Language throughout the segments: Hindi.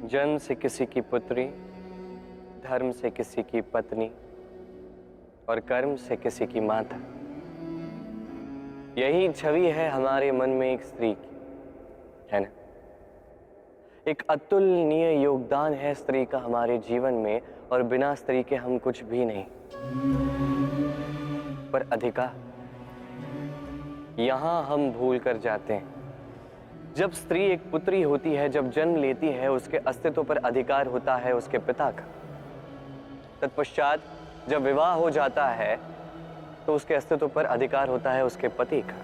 जन्म से किसी की पुत्री, धर्म से किसी की पत्नी और कर्म से किसी की माता। यही छवि है हमारे मन में एक स्त्री की, है ना? एक अतुलनीय योगदान है स्त्री का हमारे जीवन में, और बिना स्त्री के हम कुछ भी नहीं। पर अधिकार, यहां हम भूल कर जाते हैं। जब स्त्री एक पुत्री होती है, जब जन्म लेती है, उसके अस्तित्व पर अधिकार होता है उसके पिता का। तत्पश्चात जब विवाह हो जाता है तो उसके अस्तित्व पर अधिकार होता है उसके पति का।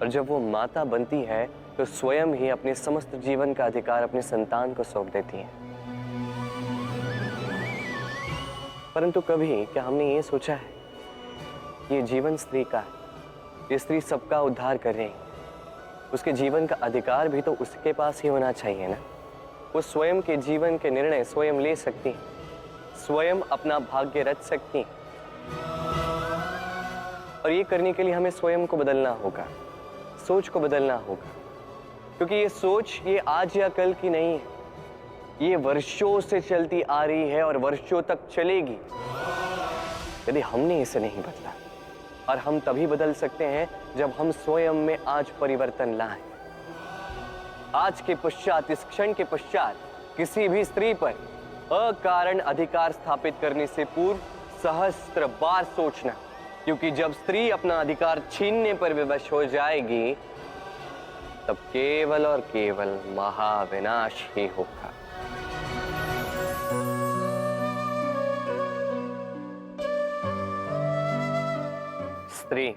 और जब वो माता बनती है तो स्वयं ही अपने समस्त जीवन का अधिकार अपने संतान को सौंप देती है। परंतु कभी क्या हमने ये सोचा है, ये जीवन स्त्री का है, ये स्त्री सबका उद्धार कर रही है, उसके जीवन का अधिकार भी तो उसके पास ही होना चाहिए ना। वो स्वयं के जीवन के निर्णय स्वयं ले सकती है, स्वयं अपना भाग्य रच सकती है। और ये करने के लिए हमें स्वयं को बदलना होगा, सोच को बदलना होगा, क्योंकि ये सोच ये आज या कल की नहीं है, ये वर्षों से चलती आ रही है और वर्षों तक चलेगी यदि हमने इसे नहीं बदला। और हम तभी बदल सकते हैं जब हम स्वयं में आज परिवर्तन लाएं। आज के पश्चात, इस क्षण के पश्चात किसी भी स्त्री पर अकारण अधिकार स्थापित करने से पूर्व सहस्त्र बार सोचना, क्योंकि जब स्त्री अपना अधिकार छीनने पर विवश हो जाएगी तब केवल और केवल महाविनाश ही होगा। स्त्री,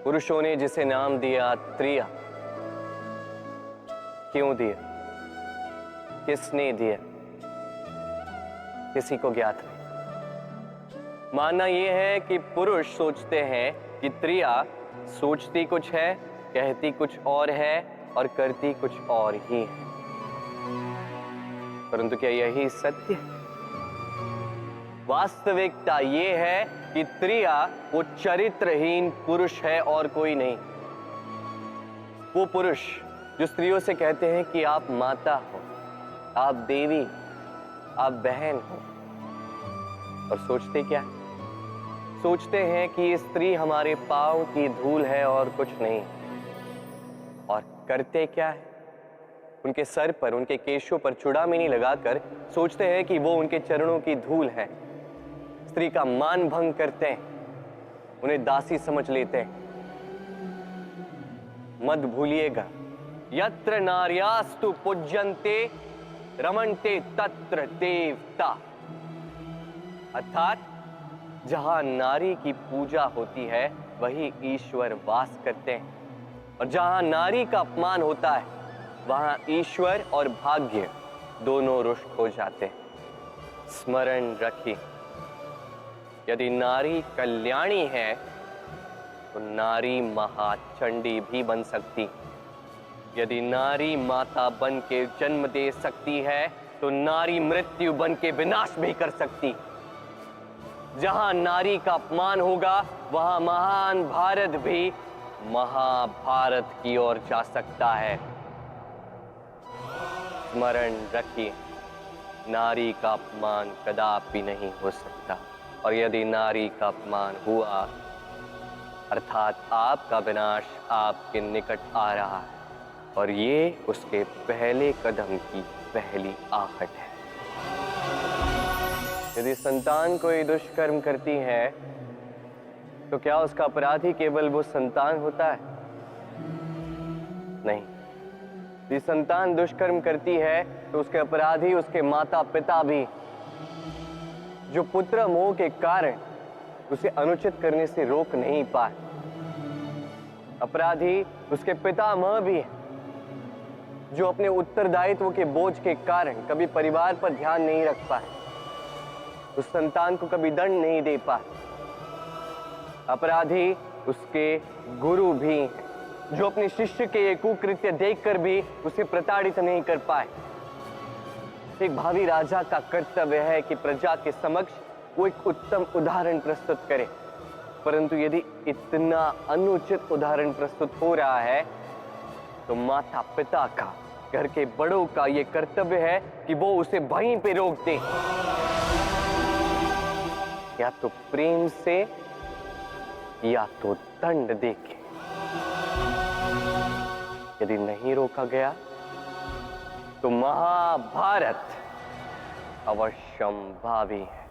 पुरुषों ने जिसे नाम दिया त्रिया, क्यों दिया, किसने दिया, किसी को ज्ञात नहीं। मानना यह है कि पुरुष सोचते हैं कि त्रिया सोचती कुछ है, कहती कुछ और है और करती कुछ और ही है। परंतु क्या यही सत्य है? वास्तविकता यह है कि त्रिया वो चरित्रहीन पुरुष है और कोई नहीं। वो पुरुष जो स्त्रियों से कहते हैं कि आप माता हो, आप देवी, आप बहन हो, और सोचते क्या है? सोचते हैं कि ये स्त्री हमारे पांव की धूल है और कुछ नहीं। और करते क्या है? उनके सर पर, उनके केशों पर चूड़ामणि लगाकर सोचते हैं कि वो उनके चरणों की धूल है। स्त्री का मान भंग करते हैं, उन्हें दासी समझ लेते हैं। मत भूलिएगा, यत्र नार्यास्तु पूज्यन्ते रमन्ते तत्र देवता। अर्थात जहां नारी की पूजा होती है वही ईश्वर वास करते हैं, और जहां नारी का अपमान होता है वहां ईश्वर और भाग्य दोनों रुष्ट हो जाते हैं। स्मरण रखिए, यदि नारी कल्याणी है तो नारी महाचंडी भी बन सकती। यदि नारी माता बन के जन्म दे सकती है तो नारी मृत्यु बन के विनाश भी कर सकती। जहां नारी का अपमान होगा वहां महान भारत भी महाभारत की ओर जा सकता है। स्मरण रखिए, नारी का अपमान कदापि नहीं हो सकता, और यदि नारी का अपमान हुआ अर्थात आपका विनाश आपके निकट आ रहा है, और ये उसके पहले कदम की पहली आहट है। यदि संतान कोई दुष्कर्म करती है तो क्या उसका अपराधी केवल वो संतान होता है? नहीं। यदि संतान दुष्कर्म करती है तो उसके अपराधी उसके माता पिता भी, जो पुत्र मोह के कारण उसे अनुचित करने से रोक नहीं पाए। अपराधी उसके पितामह भी है, जो अपने उत्तरदायित्व के बोझ के कारण कभी परिवार पर ध्यान नहीं रख पाए, उस संतान को कभी दंड नहीं दे पाए। अपराधी उसके गुरु भी हैं, जो अपने शिष्य के ये कुकृत्य देखकर भी उसे प्रताड़ित नहीं कर पाए। एक भावी राजा का कर्तव्य है कि प्रजा के समक्ष वो एक उत्तम उदाहरण प्रस्तुत करे, परंतु यदि इतना अनुचित उदाहरण प्रस्तुत हो रहा है तो माता पिता का, घर के बड़ों का ये कर्तव्य है कि वो उसे वहीं पे रोक दें, या तो प्रेम से या तो दंड देके। यदि नहीं रोका गया तो महाभारत अवश्यंभावी है।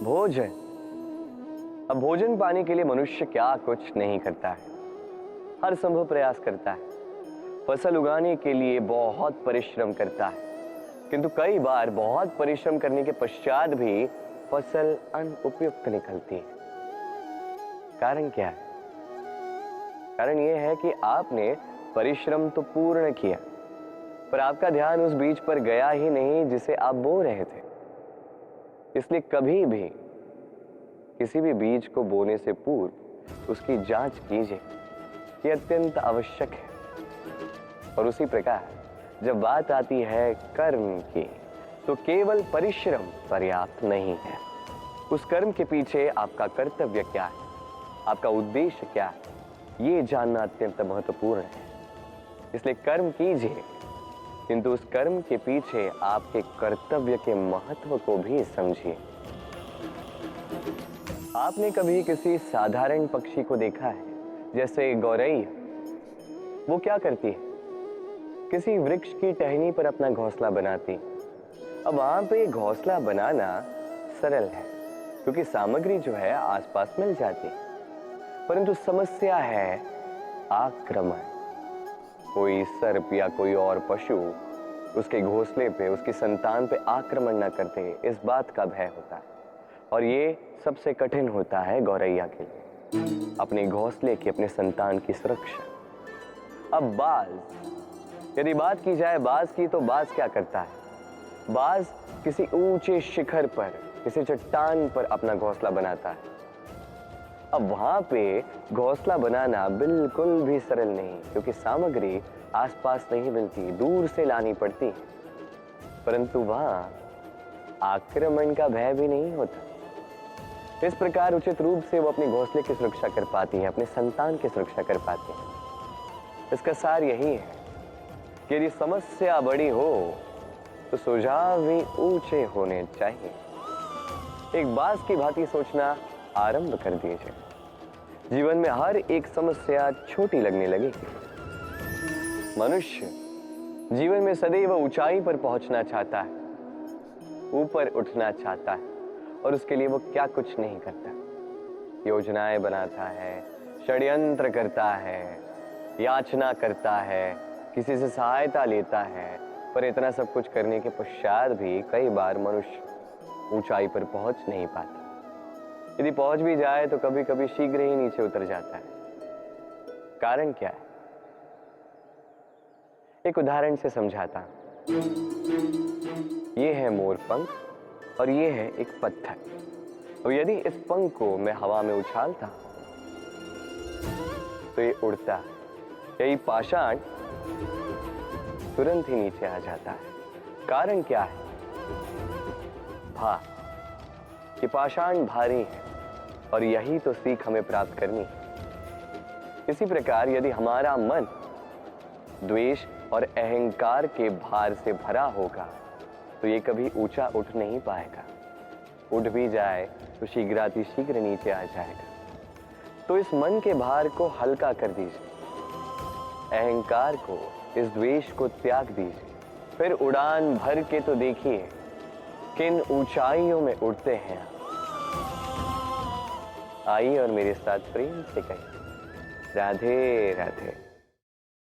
भोजन। अब भोजन पाने के लिए मनुष्य क्या कुछ नहीं करता है, हर संभव प्रयास करता है। फसल उगाने के लिए बहुत परिश्रम करता है, किंतु कई बार बहुत परिश्रम करने के पश्चात भी फसल अनुपयुक्त निकलती है। कारण क्या है? कारण यह है कि आपने परिश्रम तो पूर्ण किया, पर आपका ध्यान उस बीज पर गया ही नहीं जिसे आप बो रहे थे। इसलिए कभी भी किसी भी बीज को बोने से पूर्व उसकी जांच कीजिए, यह अत्यंत आवश्यक है। और उसी प्रकार जब बात आती है कर्म की, तो केवल परिश्रम पर्याप्त नहीं है। उस कर्म के पीछे आपका कर्तव्य क्या है, आपका उद्देश्य क्या है, ये जानना अत्यंत महत्वपूर्ण है। इसलिए कर्म कीजिए, किंतु उस कर्म के पीछे आपके कर्तव्य के महत्व को भी समझिए। आपने कभी किसी साधारण पक्षी को देखा है, जैसे गौरैया? वो क्या करती है? किसी वृक्ष की टहनी पर अपना घोंसला बनाती। अब वहां पे घोंसला बनाना सरल है, क्योंकि सामग्री जो है आसपास मिल जाती, परंतु समस्या है आक्रमण। कोई सर्प या कोई और पशु उसके घोंसले पे, उसकी संतान पे आक्रमण न करते, इस बात का भय होता है। और ये सबसे कठिन होता है गौरैया के लिए, अपने घोंसले की, अपने संतान की सुरक्षा। अब बाज, यदि बात की जाए बाज की, तो बाज क्या करता है? बाज किसी ऊंचे शिखर पर, किसी चट्टान पर अपना घोंसला बनाता है। अब वहां पे घोंसला बनाना बिल्कुल भी सरल नहीं, क्योंकि सामग्री आसपास नहीं मिलती, दूर से लानी पड़ती है। परंतु वहां आक्रमण का भय भी नहीं होता। इस प्रकार उचित रूप से वो अपने घोंसले की सुरक्षा कर पाती है, अपने संतान की सुरक्षा कर पाती है। इसका सार यही है कि यदि समस्या बड़ी हो तो सुझाव भी ऊंचे होने चाहिए। एक बाज की भांति सोचना आरंभ कर दीजिए। जीवन में हर एक समस्या छोटी लगने लगेगी। मनुष्य जीवन में सदैव ऊंचाई पर पहुंचना चाहता है, ऊपर उठना चाहता है, और उसके लिए वो क्या कुछ नहीं करता। योजनाएं बनाता है, षड्यंत्र करता है, याचना करता है, किसी से सहायता लेता है, पर इतना सब कुछ करने के पश्चात भी कई बार मनुष्य ऊंचाई पर पहुंच नहीं पाता। यदि पहुंच भी जाए तो कभी कभी शीघ्र ही नीचे उतर जाता है। कारण क्या है? एक उदाहरण से समझाता हूं। ये है मोर पंख और ये है एक पत्थर। अब यदि इस पंख को मैं हवा में उछालता तो ये उड़ता है, यही पाषाण तुरंत ही नीचे आ जाता है। कारण क्या है? भार। ये पाषाण भारी है, और यही तो सीख हमें प्राप्त करनी है। इसी प्रकार यदि हमारा मन द्वेष और अहंकार के भार से भरा होगा तो ये कभी ऊंचा उठ नहीं पाएगा। उठ भी जाए तो शीघ्रातिशीघ्र नीचे आ जाएगा। तो इस मन के भार को हल्का कर दीजिए, अहंकार को, इस द्वेष को त्याग दीजिए। फिर उड़ान भर के तो देखिए किन ऊंचाइयों में उड़ते हैं आप। आइए और मेरे साथ प्रेम से कहिए, राधे राधे।